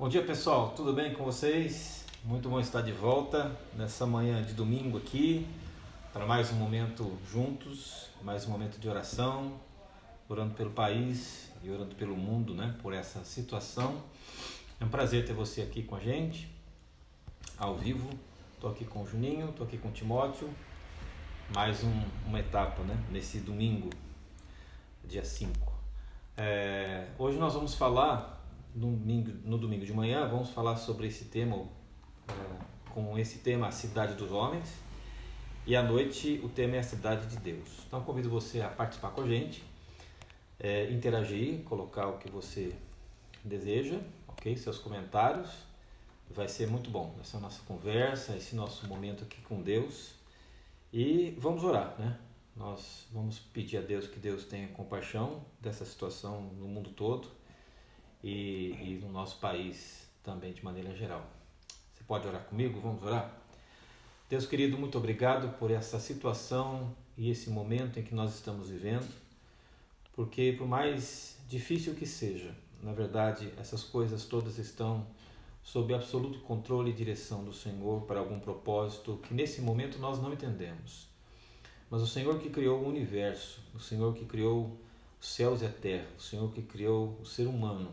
Bom dia, pessoal, tudo bem com vocês? Muito bom estar de volta nessa manhã de domingo aqui para mais um momento juntos, mais um momento de oração, orando pelo país e orando pelo mundo, por essa situação. É um prazer ter você aqui com a gente, ao vivo. Estou aqui com o Juninho, estou aqui com o Timóteo, mais uma etapa, nesse domingo, dia 5. Hoje nós vamos falar, no domingo de manhã, vamos falar sobre esse tema, com esse tema, a cidade dos homens, e à noite o tema é a cidade de Deus. Então convido você a participar com a gente, interagir, colocar o que você deseja, ok? Seus comentários, vai ser muito bom essa nossa conversa, esse nosso momento aqui com Deus, e vamos orar, Nós vamos pedir a Deus que Deus tenha compaixão dessa situação no mundo todo e no nosso país também de maneira geral. Você pode orar comigo? Vamos orar? Deus querido, muito obrigado por essa situação e esse momento em que nós estamos vivendo, porque por mais difícil que seja, na verdade essas coisas todas estão sob absoluto controle e direção do Senhor para algum propósito que nesse momento nós não entendemos. Mas o Senhor que criou o universo, o Senhor que criou os céus e a terra, o Senhor que criou o ser humano,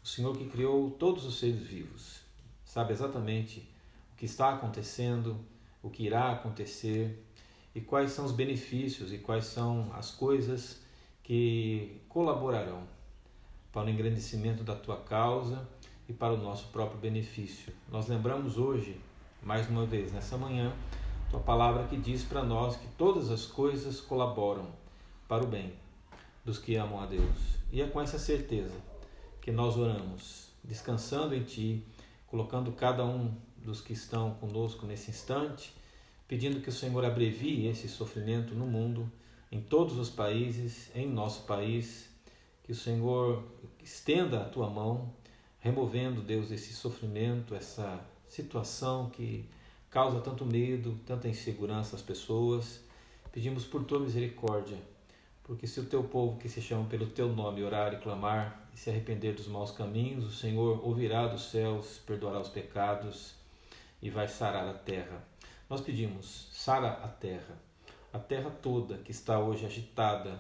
o Senhor que criou todos os seres vivos, sabe exatamente o que está acontecendo, o que irá acontecer e quais são os benefícios e quais são as coisas que colaborarão para o engrandecimento da tua causa e para o nosso próprio benefício. Nós lembramos hoje, mais uma vez, nessa manhã, tua palavra que diz para nós que todas as coisas colaboram para o bem dos que amam a Deus. E é com essa certeza que nós oramos, descansando em Ti, colocando cada um dos que estão conosco nesse instante, pedindo que o Senhor abrevie esse sofrimento no mundo, em todos os países, em nosso país, que o Senhor estenda a Tua mão, removendo, Deus, esse sofrimento, essa situação que causa tanto medo, tanta insegurança às pessoas. Pedimos por tua misericórdia, porque se o teu povo que se chama pelo teu nome orar e clamar e se arrepender dos maus caminhos, o Senhor ouvirá dos céus, perdoará os pecados e vai sarar a terra. Nós pedimos, sara a terra toda que está hoje agitada,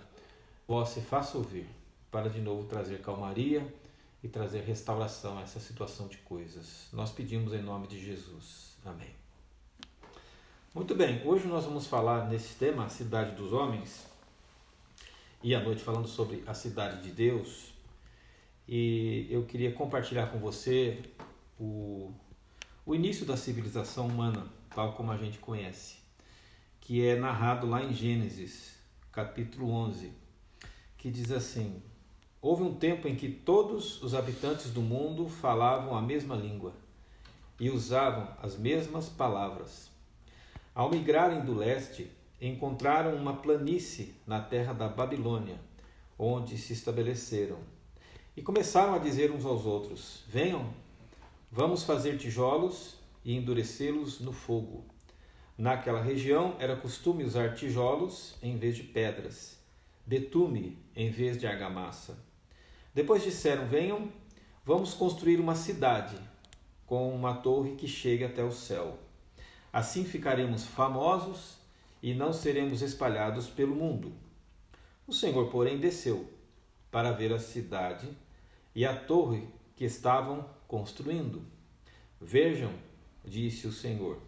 vós se faça ouvir, para de novo trazer calmaria e trazer restauração a essa situação de coisas. Nós pedimos em nome de Jesus. Amém. Muito bem, hoje nós vamos falar nesse tema, a cidade dos homens, e à noite falando sobre a cidade de Deus. E eu queria compartilhar com você o início da civilização humana, tal como a gente conhece, que é narrado lá em Gênesis, capítulo 11, que diz assim: houve um tempo em que todos os habitantes do mundo falavam a mesma língua e usavam as mesmas palavras. Ao migrarem do leste, encontraram uma planície na terra da Babilônia, onde se estabeleceram. E começaram a dizer uns aos outros: venham, vamos fazer tijolos e endurecê-los no fogo. Naquela região era costume usar tijolos em vez de pedras, betume em vez de argamassa. Depois disseram: venham, vamos construir uma cidade com uma torre que chegue até o céu. Assim ficaremos famosos e não seremos espalhados pelo mundo. O Senhor, porém, desceu para ver a cidade e a torre que estavam construindo. Vejam, disse o Senhor,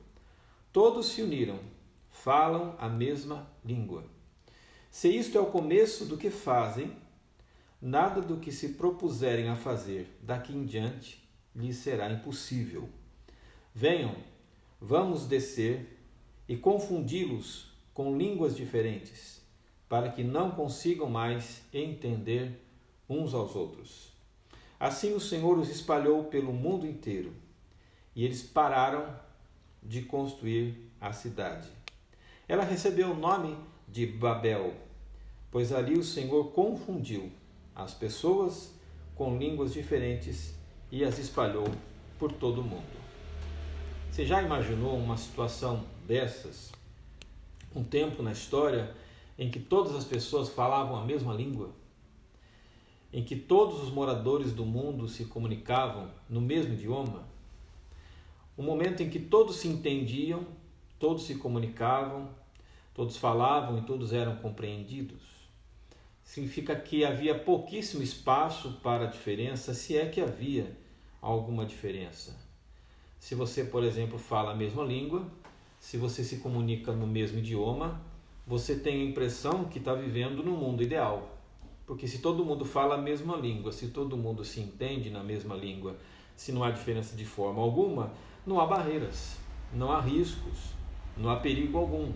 todos se uniram, falam a mesma língua. Se isto é o começo do que fazem, nada do que se propuserem a fazer daqui em diante lhes será impossível. Venham, vamos descer e confundi-los com línguas diferentes, para que não consigam mais entender uns aos outros. Assim o Senhor os espalhou pelo mundo inteiro, e eles pararam de construir a cidade. Ela recebeu o nome de Babel, pois ali o Senhor confundiu as pessoas com línguas diferentes e as espalhou por todo o mundo. Você já imaginou uma situação dessas? Um tempo na história em que todas as pessoas falavam a mesma língua? em que todos os moradores do mundo se comunicavam no mesmo idioma, um momento em que todos se entendiam, todos se comunicavam, todos falavam e todos eram compreendidos, significa que havia pouquíssimo espaço para a diferença, se é que havia alguma diferença. Se você, por exemplo, fala a mesma língua, se você se comunica no mesmo idioma, você tem a impressão que está vivendo no mundo ideal. Porque se todo mundo fala a mesma língua, se todo mundo se entende na mesma língua, se não há diferença de forma alguma, não há barreiras, não há riscos, não há perigo algum.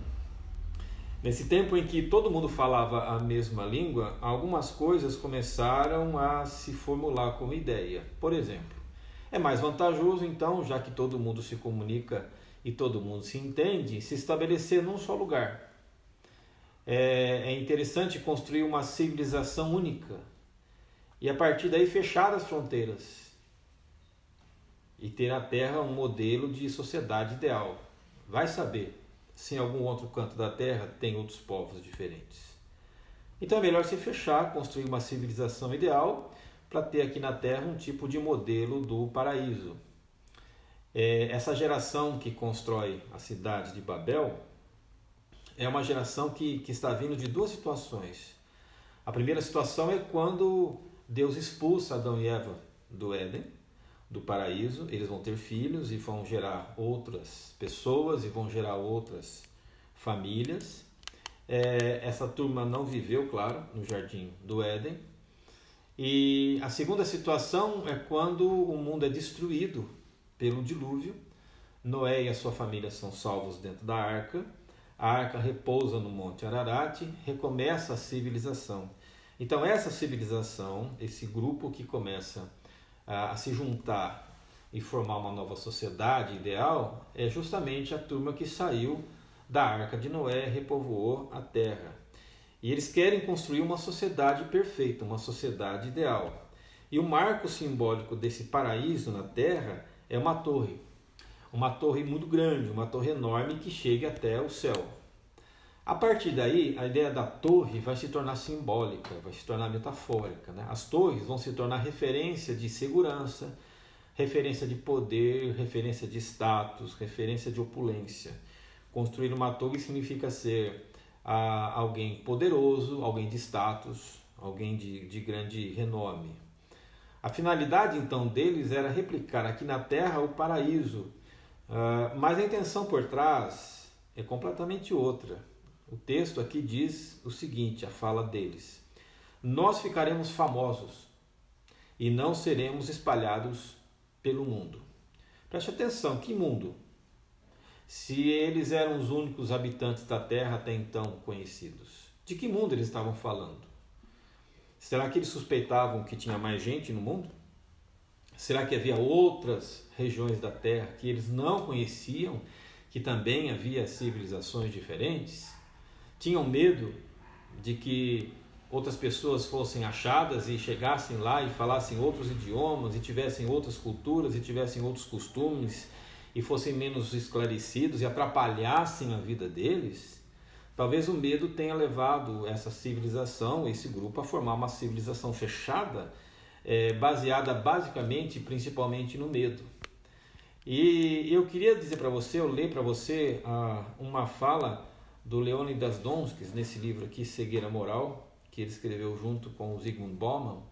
Nesse tempo em que todo mundo falava a mesma língua, algumas coisas começaram a se formular como ideia. Por exemplo, é mais vantajoso então, já que todo mundo se comunica e todo mundo se entende, se estabelecer num só lugar. É interessante construir uma civilização única e a partir daí fechar as fronteiras e ter na Terra um modelo de sociedade ideal. Vai saber se em algum outro canto da Terra tem outros povos diferentes. Então é melhor se fechar, construir uma civilização ideal para ter aqui na Terra um tipo de modelo do paraíso. Essa geração que constrói a cidade de Babel é uma geração que está vindo de duas situações. A primeira situação é quando Deus expulsa Adão e Eva do Éden, do paraíso. Eles vão ter filhos e vão gerar outras pessoas e vão gerar outras famílias. Essa turma não viveu, claro, no jardim do Éden. E a segunda situação é quando o mundo é destruído pelo dilúvio. Noé e a sua família são salvos dentro da arca. A arca repousa no Monte Ararat, recomeça a civilização. Então essa civilização, esse grupo que começa a se juntar e formar uma nova sociedade ideal, é justamente a turma que saiu da arca de Noé e repovoou a terra. E eles querem construir uma sociedade perfeita, uma sociedade ideal. E o marco simbólico desse paraíso na terra é uma torre. Uma torre muito grande, uma torre enorme que chegue até o céu. A partir daí, a ideia da torre vai se tornar simbólica, vai se tornar metafórica, né? As torres vão se tornar referência de segurança, referência de poder, referência de status, referência de opulência. Construir uma torre significa ser alguém poderoso, alguém de status, alguém de grande renome. A finalidade, então, deles era replicar aqui na Terra o paraíso, mas a intenção por trás é completamente outra. O texto aqui diz o seguinte, a fala deles: nós ficaremos famosos e não seremos espalhados pelo mundo. Preste atenção, que mundo? Se eles eram os únicos habitantes da Terra até então conhecidos. De que mundo eles estavam falando? Será que eles suspeitavam que tinha mais gente no mundo? Será que havia outras regiões da Terra que eles não conheciam, que também havia civilizações diferentes? Tinham medo de que outras pessoas fossem achadas e chegassem lá e falassem outros idiomas, e tivessem outras culturas, e tivessem outros costumes, e fossem menos esclarecidos e atrapalhassem a vida deles? Talvez o medo tenha levado essa civilização, esse grupo, a formar uma civilização fechada, baseada basicamente, principalmente no medo. E eu queria dizer para você, eu ler para você uma fala do Leônidas Donskis, nesse livro aqui, Cegueira Moral, que ele escreveu junto com o Zygmunt Bauman,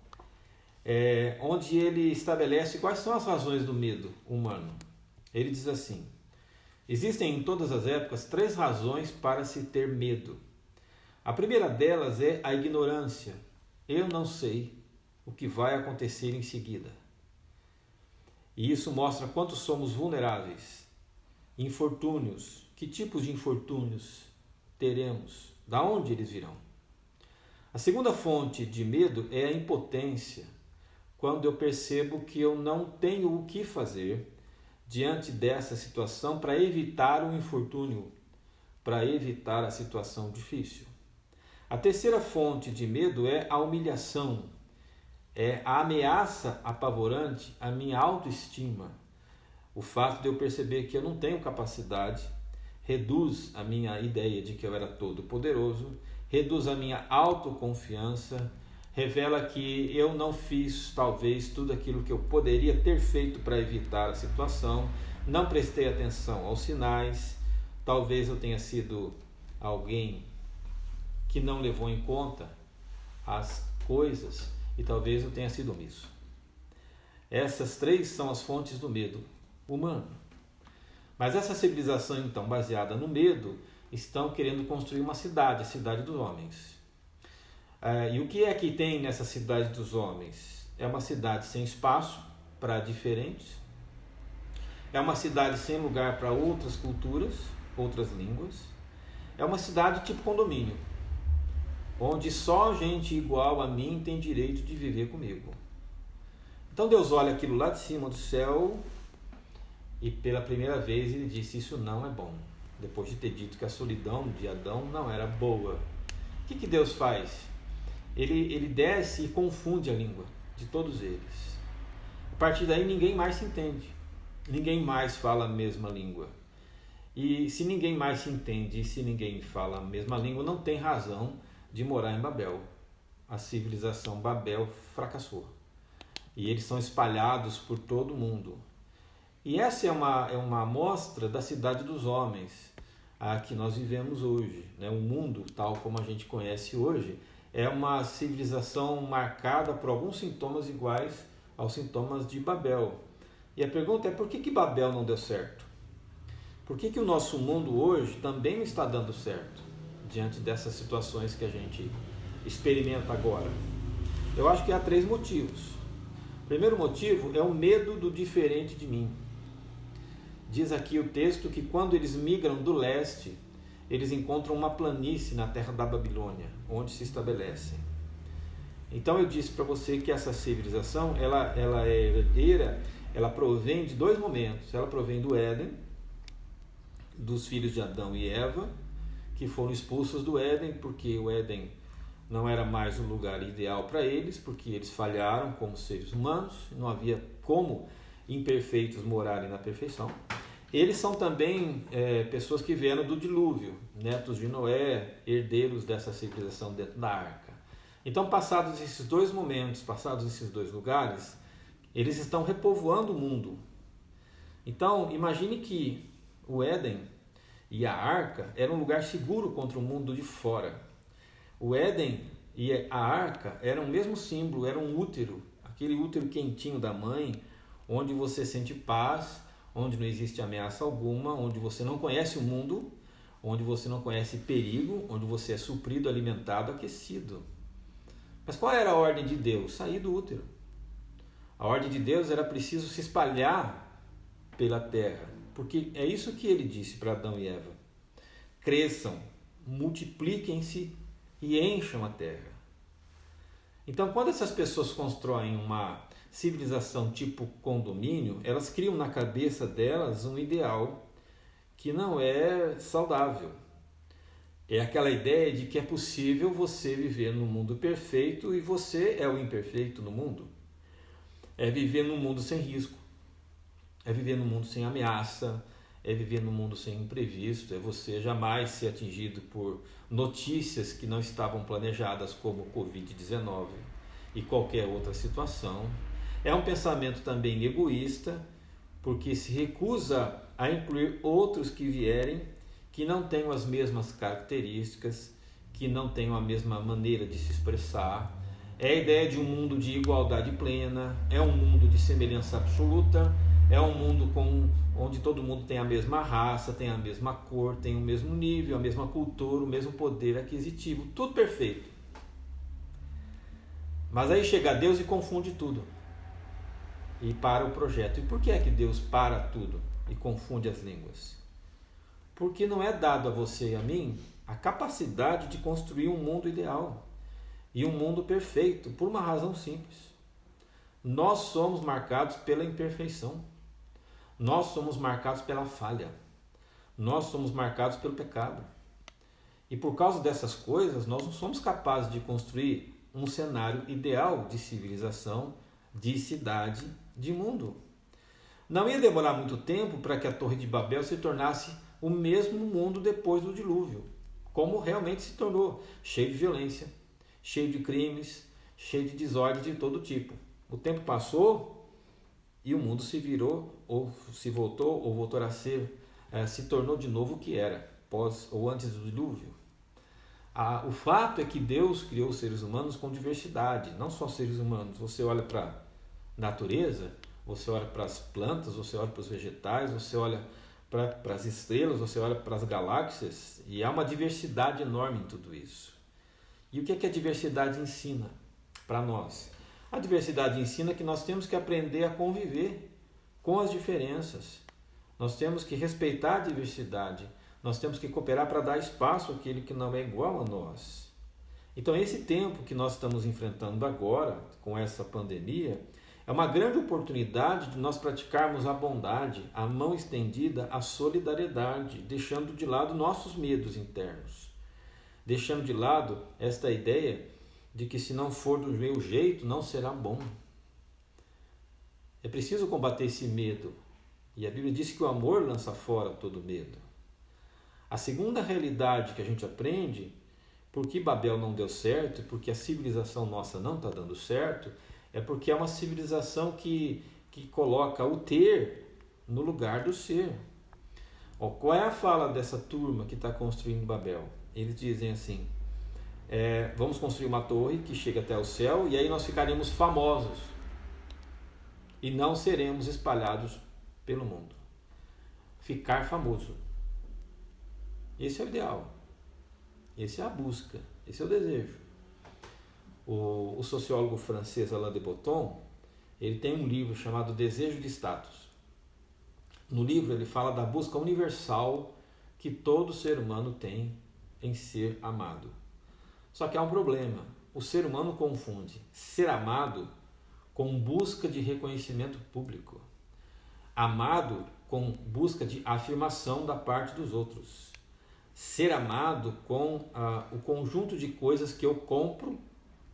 onde ele estabelece quais são as razões do medo humano. Ele diz assim: existem em todas as épocas 3 razões para se ter medo. A primeira delas é a ignorância. Eu não sei o que vai acontecer em seguida. E isso mostra quanto somos vulneráveis. Infortúnios. Que tipos de infortúnios teremos? Da onde eles virão? A segunda fonte de medo é a impotência. Quando eu percebo que eu não tenho o que fazer diante dessa situação para evitar o infortúnio, para evitar a situação difícil. A terceira fonte de medo é a humilhação. É a ameaça apavorante à minha autoestima. O fato de eu perceber que eu não tenho capacidade reduz a minha ideia de que eu era todo poderoso, reduz a minha autoconfiança, revela que eu não fiz talvez tudo aquilo que eu poderia ter feito para evitar a situação, não prestei atenção aos sinais, talvez eu tenha sido alguém que não levou em conta as coisas e talvez eu tenha sido omisso. Essas três são as fontes do medo humano. Mas essa civilização, então, baseada no medo, estão querendo construir uma cidade, a cidade dos homens. E o que é que tem nessa cidade dos homens? É uma cidade sem espaço para diferentes, é uma cidade sem lugar para outras culturas, outras línguas, é uma cidade tipo condomínio, onde só gente igual a mim tem direito de viver comigo. Então Deus olha aquilo lá de cima do céu e pela primeira vez ele disse: isso não é bom. Depois de ter dito que a solidão de Adão não era boa. O que Deus faz? Ele desce e confunde a língua de todos eles. A partir daí ninguém mais se entende. Ninguém mais fala a mesma língua. E se ninguém mais se entende e se ninguém fala a mesma língua, não tem razão de morar em Babel. A civilização Babel fracassou. E eles são espalhados por todo o mundo. E essa é uma amostra da cidade dos homens, a que nós vivemos hoje. O mundo, tal como a gente conhece hoje, é uma civilização marcada por alguns sintomas iguais aos sintomas de Babel. E a pergunta é: por que Babel não deu certo? Por que o nosso mundo hoje também não está dando certo diante dessas situações que a gente experimenta agora? Eu acho que há 3 motivos. O primeiro motivo é o medo do diferente de mim. Diz aqui o texto que quando eles migram do leste, eles encontram uma planície na terra da Babilônia, onde se estabelecem. Então eu disse para você que essa civilização, ela é herdeira, ela provém de 2 momentos. Ela provém do Éden, dos filhos de Adão e Eva, que foram expulsos do Éden, porque o Éden não era mais o lugar ideal para eles, porque eles falharam como seres humanos, não havia como imperfeitos morarem na perfeição. Eles são também pessoas que vieram do dilúvio, netos de Noé, herdeiros dessa civilização dentro da arca. Então, passados esses 2 momentos, passados esses 2 lugares, eles estão repovoando o mundo. Então, imagine que o Éden e a arca eram um lugar seguro contra o mundo de fora. O Éden e a arca eram o mesmo símbolo, era um útero, aquele útero quentinho da mãe, onde você sente paz, onde não existe ameaça alguma, onde você não conhece o mundo, onde você não conhece perigo, onde você é suprido, alimentado, aquecido. Mas qual era a ordem de Deus? Sair do útero. A ordem de Deus era preciso se espalhar pela terra, porque é isso que ele disse para Adão e Eva: cresçam, multipliquem-se e encham a terra. Então, quando essas pessoas constroem uma civilização tipo condomínio, elas criam na cabeça delas um ideal que não é saudável. É aquela ideia de que é possível você viver num mundo perfeito e você é o imperfeito no mundo. É viver num mundo sem risco, é viver num mundo sem ameaça, é viver num mundo sem imprevisto, é você jamais ser atingido por notícias que não estavam planejadas, como o Covid-19 e qualquer outra situação. É um pensamento também egoísta, porque se recusa a incluir outros que vierem, que não tenham as mesmas características, que não tenham a mesma maneira de se expressar. É a ideia de um mundo de igualdade plena, é um mundo de semelhança absoluta, é um mundo onde todo mundo tem a mesma raça, tem a mesma cor, tem o mesmo nível, a mesma cultura, o mesmo poder aquisitivo, tudo perfeito. Mas aí chega Deus e confunde tudo. E para o projeto. E por que é que Deus para tudo e confunde as línguas? Porque não é dado a você e a mim a capacidade de construir um mundo ideal e um mundo perfeito, por uma razão simples. Nós somos marcados pela imperfeição. Nós somos marcados pela falha. Nós somos marcados pelo pecado. E por causa dessas coisas, nós não somos capazes de construir um cenário ideal de civilização, de cidade, de mundo. Não ia demorar muito tempo para que a Torre de Babel se tornasse o mesmo mundo depois do dilúvio, como realmente se tornou, cheio de violência, cheio de crimes, cheio de desordem de todo tipo. O tempo passou e o mundo se virou, ou se voltou, ou voltou a ser, se tornou de novo o que era, pós ou antes do dilúvio. O fato é que Deus criou os seres humanos com diversidade, não só seres humanos. Você olha para a natureza, você olha para as plantas, você olha para os vegetais, você olha para as estrelas, você olha para as galáxias, e há uma diversidade enorme em tudo isso. E o que é que a diversidade ensina para nós? A diversidade ensina que nós temos que aprender a conviver com as diferenças. Nós temos que respeitar a diversidade. Nós temos que cooperar para dar espaço àquele que não é igual a nós. Então, esse tempo que nós estamos enfrentando agora, com essa pandemia, é uma grande oportunidade de nós praticarmos a bondade, a mão estendida, a solidariedade, deixando de lado nossos medos internos. Deixando de lado esta ideia de que se não for do meu jeito, não será bom. É preciso combater esse medo. E a Bíblia diz que o amor lança fora todo medo. A segunda realidade que a gente aprende, porque Babel não deu certo, porque a civilização nossa não está dando certo, é porque é uma civilização que coloca o ter no lugar do ser. Qual é a fala dessa turma que está construindo Babel? Eles dizem assim, vamos construir uma torre que chega até o céu e aí nós ficaremos famosos e não seremos espalhados pelo mundo. Ficar famoso. Esse é o ideal. Esse é a busca. Esse é o desejo. O sociólogo francês Alain de Botton, ele tem um livro chamado Desejo de Status. No livro ele fala da busca universal que todo ser humano tem em ser amado. Só que há um problema. O ser humano confunde ser amado com busca de reconhecimento público. Amado com busca de afirmação da parte dos outros. Ser amado com o conjunto de coisas que eu compro,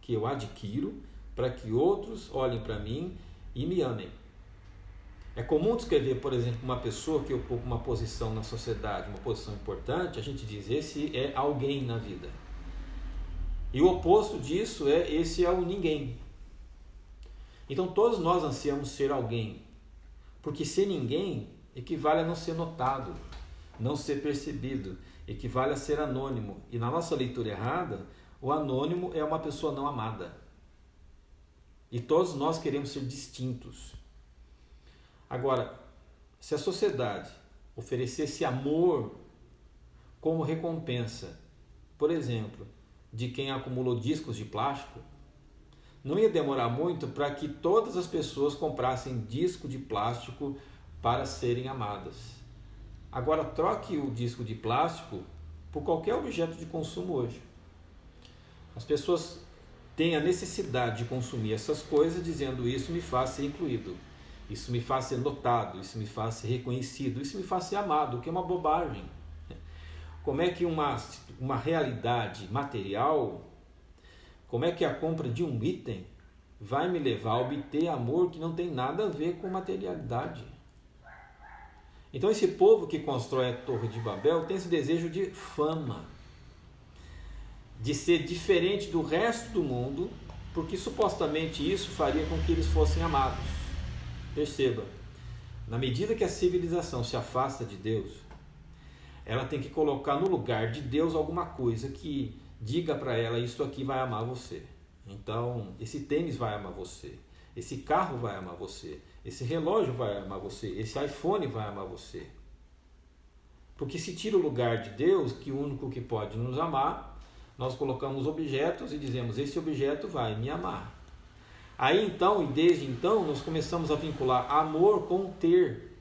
que eu adquiro, para que outros olhem para mim e me amem. É comum descrever, por exemplo, uma pessoa que ocupa uma posição na sociedade, uma posição importante, a gente diz, esse é alguém na vida. E o oposto disso esse é o ninguém. Então todos nós ansiamos ser alguém, porque ser ninguém equivale a não ser notado, não ser percebido, equivale a ser anônimo. E na nossa leitura errada, o anônimo é uma pessoa não amada. E todos nós queremos ser distintos. Agora, se a sociedade oferecesse amor como recompensa, por exemplo, de quem acumulou discos de plástico, não ia demorar muito para que todas as pessoas comprassem disco de plástico para serem amadas. Agora, troque o disco de plástico por qualquer objeto de consumo hoje. As pessoas têm a necessidade de consumir essas coisas dizendo isso me faz ser incluído, isso me faz ser notado, isso me faz ser reconhecido, isso me faz ser amado, o que é uma bobagem. Como é que uma realidade material, como é que a compra de um item vai me levar a obter amor que não tem nada a ver com materialidade? Então esse povo que constrói a Torre de Babel tem esse desejo de fama, de ser diferente do resto do mundo, porque supostamente isso faria com que eles fossem amados. Perceba, na medida que a civilização se afasta de Deus, ela tem que colocar no lugar de Deus alguma coisa que diga para ela, isso aqui vai amar você. Então, esse tênis vai amar você, esse carro vai amar você, esse relógio vai amar você, esse iPhone vai amar você. Porque se tira o lugar de Deus, que o único que pode nos amar, nós colocamos objetos e dizemos, esse objeto vai me amar. Aí então, e desde então, nós começamos a vincular amor com ter,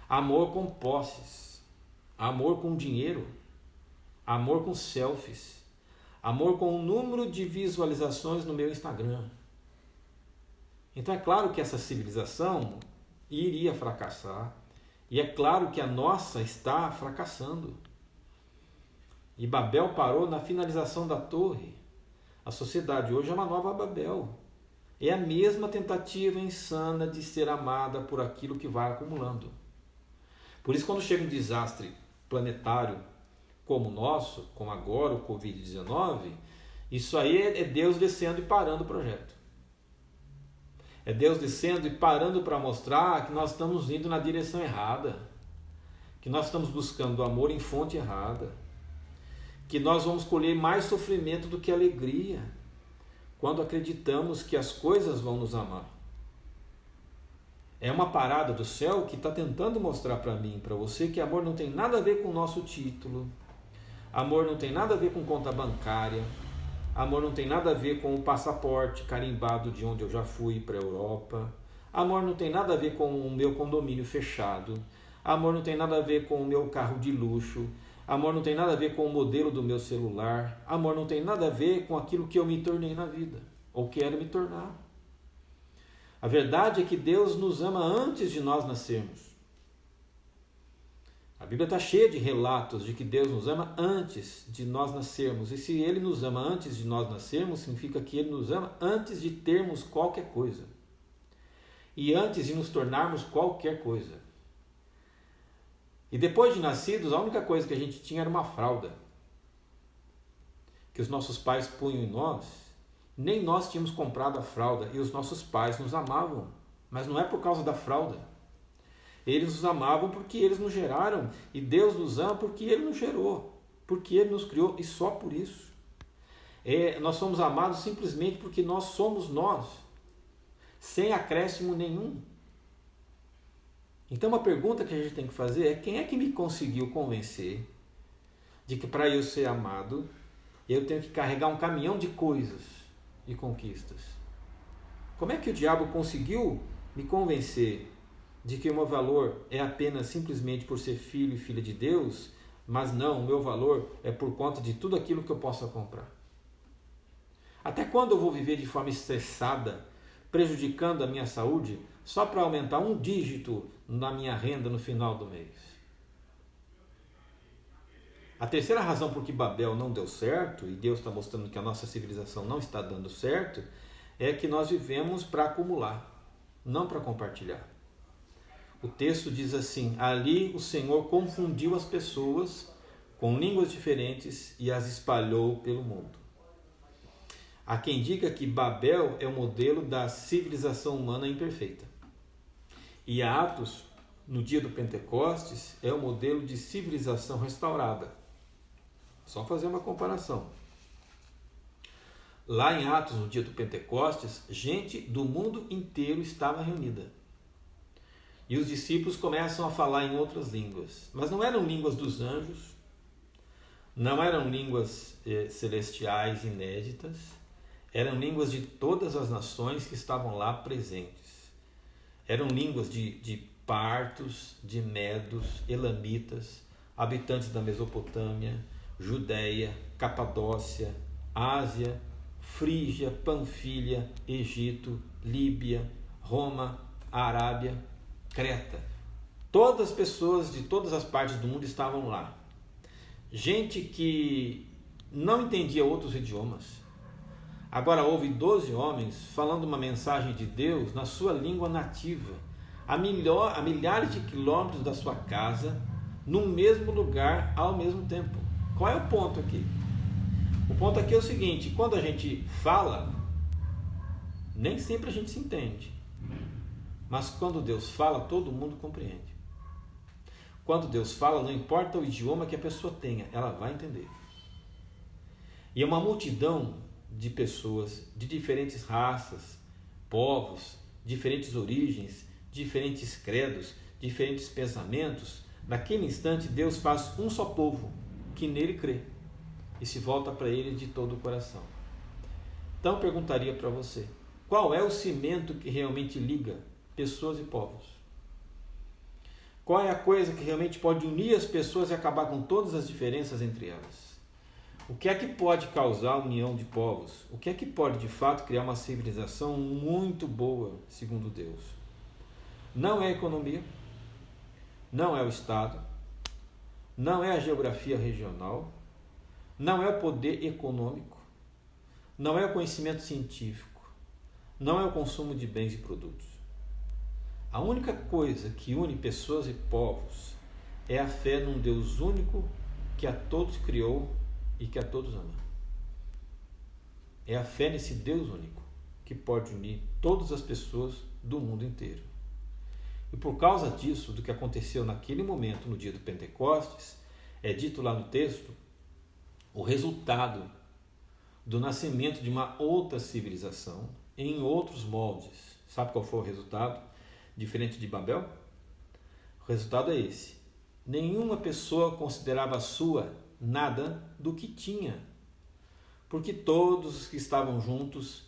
amor com posses, amor com dinheiro, amor com selfies, amor com o número de visualizações no meu Instagram. Então é claro que essa civilização iria fracassar, e é claro que a nossa está fracassando. E Babel parou na finalização da torre. A sociedade hoje é uma nova Babel. É a mesma tentativa insana de ser amada por aquilo que vai acumulando. Por isso, quando chega um desastre planetário como o nosso, como agora o Covid-19, Isso aí é Deus descendo e parando o projeto. É Deus descendo e parando para mostrar que nós estamos indo na direção errada, que nós estamos buscando amor em fonte errada, que nós vamos colher mais sofrimento do que alegria quando acreditamos que as coisas vão nos amar. É uma parada do céu que está tentando mostrar para mim e para você que amor não tem nada a ver com o nosso título, amor não tem nada a ver com conta bancária, amor não tem nada a ver com o passaporte carimbado de onde eu já fui para a Europa. Amor não tem nada a ver com o meu condomínio fechado. Amor não tem nada a ver com o meu carro de luxo. Amor não tem nada a ver com o modelo do meu celular. Amor não tem nada a ver com aquilo que eu me tornei na vida, ou quero me tornar. A verdade é que Deus nos ama antes de nós nascermos. A Bíblia está cheia de relatos de que Deus nos ama antes de nós nascermos. E se Ele nos ama antes de nós nascermos, significa que Ele nos ama antes de termos qualquer coisa. E antes de nos tornarmos qualquer coisa. E depois de nascidos, a única coisa que a gente tinha era uma fralda. Que os nossos pais punham em nós. Nem nós tínhamos comprado a fralda. E os nossos pais nos amavam. Mas não é por causa da fralda. Eles nos amavam porque eles nos geraram. E Deus nos ama porque Ele nos gerou. Porque Ele nos criou. E só por isso. Nós somos amados simplesmente porque nós somos nós. Sem acréscimo nenhum. Então uma pergunta que a gente tem que fazer é: quem é que me conseguiu convencer de que para eu ser amado, eu tenho que carregar um caminhão de coisas e conquistas? Como é que o diabo conseguiu me convencer de que o meu valor é apenas simplesmente por ser filho e filha de Deus, mas não, o meu valor é por conta de tudo aquilo que eu possa comprar? Até quando eu vou viver de forma estressada, prejudicando a minha saúde, só para aumentar um dígito na minha renda no final do mês? A terceira razão por que Babel não deu certo, e Deus está mostrando que a nossa civilização não está dando certo, é que nós vivemos para acumular, não para compartilhar. O texto diz assim: ali o Senhor confundiu as pessoas com línguas diferentes e as espalhou pelo mundo. Há quem diga que Babel é o modelo da civilização humana imperfeita. E Atos, no dia do Pentecostes, é o modelo de civilização restaurada. Só fazer uma comparação. Lá em Atos, no dia do Pentecostes, gente do mundo inteiro estava reunida. E os discípulos começam a falar em outras línguas. Mas não eram línguas dos anjos, não eram línguas celestiais inéditas, eram línguas de todas as nações que estavam lá presentes. Eram línguas de partos, de medos, elamitas, habitantes da Mesopotâmia, Judéia, Capadócia, Ásia, Frígia, Panfilha, Egito, Líbia, Roma, Arábia, Creta. Todas as pessoas de todas as partes do mundo estavam lá. Gente que não entendia outros idiomas. Agora houve 12 homens falando uma mensagem de Deus na sua língua nativa, a milhares de quilômetros da sua casa, no mesmo lugar, ao mesmo tempo. Qual é o ponto aqui? O ponto aqui é o seguinte: quando a gente fala, nem sempre a gente se entende. Mas quando Deus fala, todo mundo compreende. Quando Deus fala, não importa o idioma que a pessoa tenha, ela vai entender. E é uma multidão de pessoas de diferentes raças, povos, diferentes origens, diferentes credos, diferentes pensamentos. Naquele instante, Deus faz um só povo que nele crê e se volta para ele de todo o coração. Então, eu perguntaria para você: qual é o cimento que realmente liga pessoas e povos? Qual é a coisa que realmente pode unir as pessoas e acabar com todas as diferenças entre elas? O que é que pode causar a união de povos? O que é que pode, de fato, criar uma civilização muito boa, segundo Deus? Não é a economia, não é o Estado, não é a geografia regional, não é o poder econômico, não é o conhecimento científico, não é o consumo de bens e produtos. A única coisa que une pessoas e povos é a fé num Deus único que a todos criou e que a todos ama. é a fé nesse Deus único, que pode unir todas as pessoas do mundo inteiro. E por causa disso, do que aconteceu naquele momento, no dia do Pentecostes, é dito lá no texto, o resultado do nascimento de uma outra civilização em outros moldes. Sabe qual foi o resultado? Diferente de Babel? O resultado é esse. Nenhuma pessoa considerava sua nada do que tinha, porque todos os que estavam juntos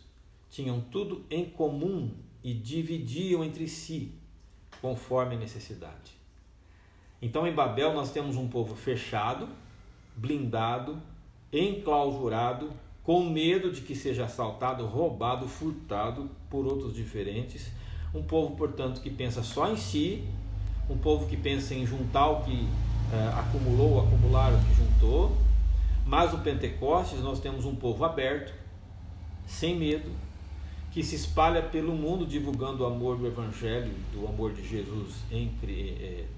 tinham tudo em comum e dividiam entre si, conforme a necessidade. Então, em Babel, nós temos um povo fechado, blindado, enclausurado, com medo de que seja assaltado, roubado, furtado por outros diferentes. Um povo, portanto, que pensa só em si, um povo que pensa em juntar o que acumular o que juntou. Mas no Pentecostes nós temos um povo aberto, sem medo, que se espalha pelo mundo divulgando o amor do Evangelho, do amor de Jesus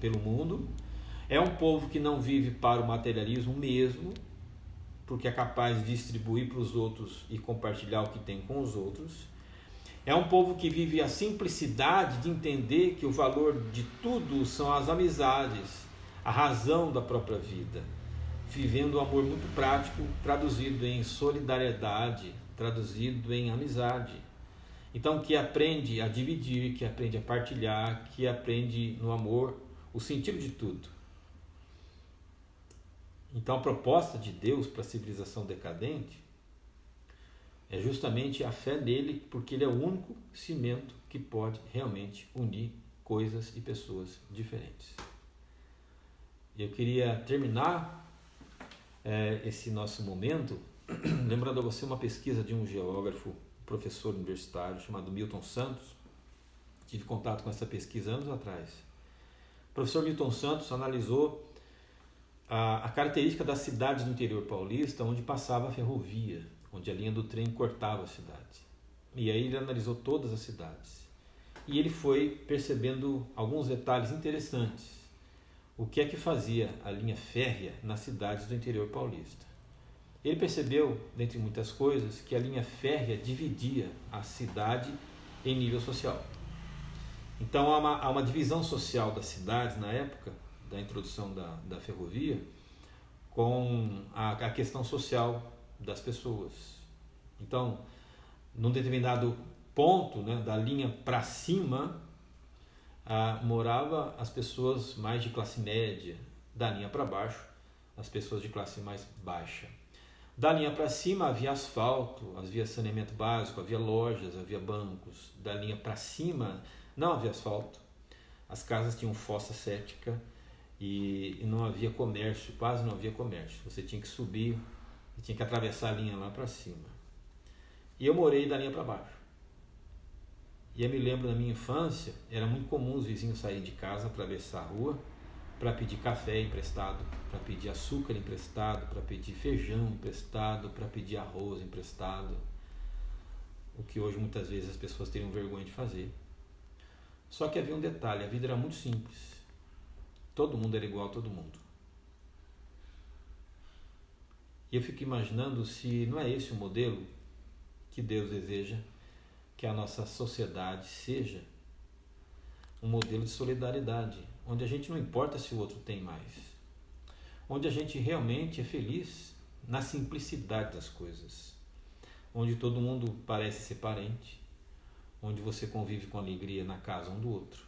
pelo mundo. É um povo que não vive para o materialismo mesmo, porque é capaz de distribuir para os outros e compartilhar o que tem com os outros. É um povo que vive a simplicidade de entender que o valor de tudo são as amizades, a razão da própria vida, vivendo o amor muito prático, traduzido em solidariedade, traduzido em amizade. Então, que aprende a dividir, que aprende a partilhar, que aprende no amor o sentido de tudo. Então, a proposta de Deus para a civilização decadente é justamente a fé nele, porque ele é o único cimento que pode realmente unir coisas e pessoas diferentes. Eu queria terminar esse nosso momento lembrando a você uma pesquisa de um geógrafo, professor universitário chamado Milton Santos. Tive contato com essa pesquisa anos atrás. O professor Milton Santos analisou a característica das cidades do interior paulista onde passava a ferrovia, onde a linha do trem cortava a cidade. E aí ele analisou todas as cidades. E ele foi percebendo alguns detalhes interessantes. O que é que fazia a linha férrea nas cidades do interior paulista? Ele percebeu, dentre muitas coisas, que a linha férrea dividia a cidade em nível social. Então há uma divisão social das cidades na época da introdução da ferrovia com a questão social das pessoas. Então, num determinado ponto, né, da linha para cima, morava as pessoas mais de classe média, da linha para baixo, as pessoas de classe mais baixa. Da linha para cima havia asfalto, havia saneamento básico, havia lojas, havia bancos. Da linha para cima não havia asfalto, as casas tinham fossa séptica e não havia comércio, quase não havia comércio. Você tinha que subir, tinha que atravessar a linha lá para cima. E eu morei da linha para baixo. E eu me lembro da minha infância, era muito comum os vizinhos saírem de casa, atravessar a rua, para pedir café emprestado, para pedir açúcar emprestado, para pedir feijão emprestado, para pedir arroz emprestado. O que hoje muitas vezes as pessoas teriam vergonha de fazer. Só que havia um detalhe, a vida era muito simples. Todo mundo era igual a todo mundo. E eu fico imaginando se não é esse o modelo que Deus deseja que a nossa sociedade seja, um modelo de solidariedade, onde a gente não importa se o outro tem mais, onde a gente realmente é feliz na simplicidade das coisas, onde todo mundo parece ser parente, onde você convive com alegria na casa um do outro,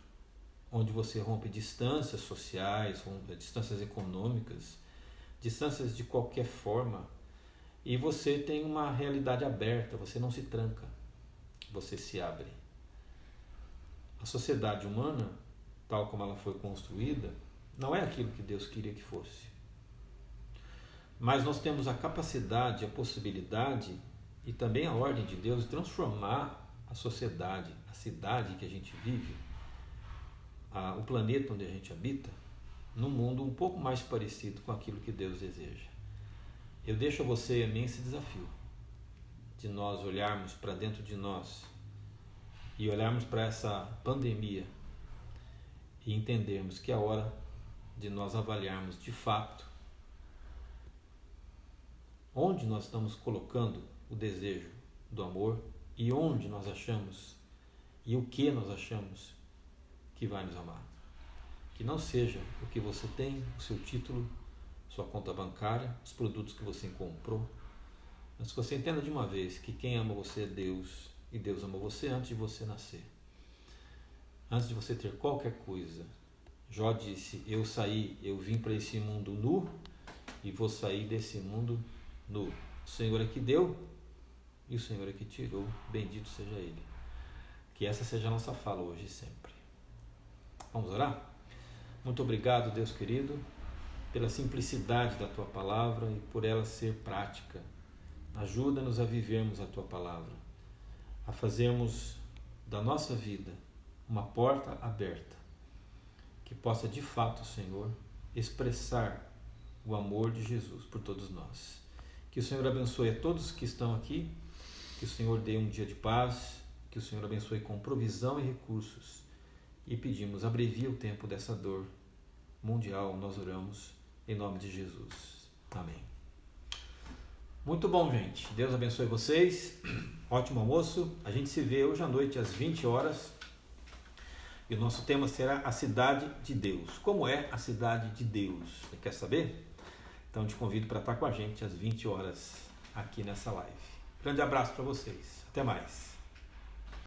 onde você rompe distâncias sociais, rompe distâncias econômicas, distâncias de qualquer forma, e você tem uma realidade aberta, você não se tranca, você se abre. A sociedade humana, tal como ela foi construída, não é aquilo que Deus queria que fosse. Mas nós temos a capacidade, a possibilidade e também a ordem de Deus de transformar a sociedade, a cidade que a gente vive, o planeta onde a gente habita, num mundo um pouco mais parecido com aquilo que Deus deseja. Eu deixo a você e a mim esse desafio de nós olharmos para dentro de nós e olharmos para essa pandemia e entendermos que é hora de nós avaliarmos de fato onde nós estamos colocando o desejo do amor e onde nós achamos e o que nós achamos que vai nos amar. Que não seja o que você tem, o seu título, sua conta bancária, os produtos que você comprou, mas que você entenda de uma vez que quem ama você é Deus e Deus amou você antes de você nascer. Antes de você ter qualquer coisa. Jó disse, eu vim para esse mundo nu e vou sair desse mundo nu. O Senhor é que deu e o Senhor é que tirou, bendito seja Ele. Que essa seja a nossa fala hoje e sempre. Vamos orar? Muito obrigado, Deus querido, pela simplicidade da Tua palavra e por ela ser prática. Ajuda-nos a vivermos a Tua palavra, a fazermos da nossa vida uma porta aberta, que possa de fato, Senhor, expressar o amor de Jesus por todos nós. Que o Senhor abençoe a todos que estão aqui, que o Senhor dê um dia de paz, que o Senhor abençoe com provisão e recursos. E pedimos, abrevia o tempo dessa dor mundial, nós oramos em nome de Jesus. Amém. Muito bom, gente. Deus abençoe vocês. Ótimo almoço. A gente se vê hoje à noite às 20 horas. E o nosso tema será a cidade de Deus. Como é a cidade de Deus? Você quer saber? Então te convido para estar com a gente às 20 horas aqui nessa live. Grande abraço para vocês. Até mais.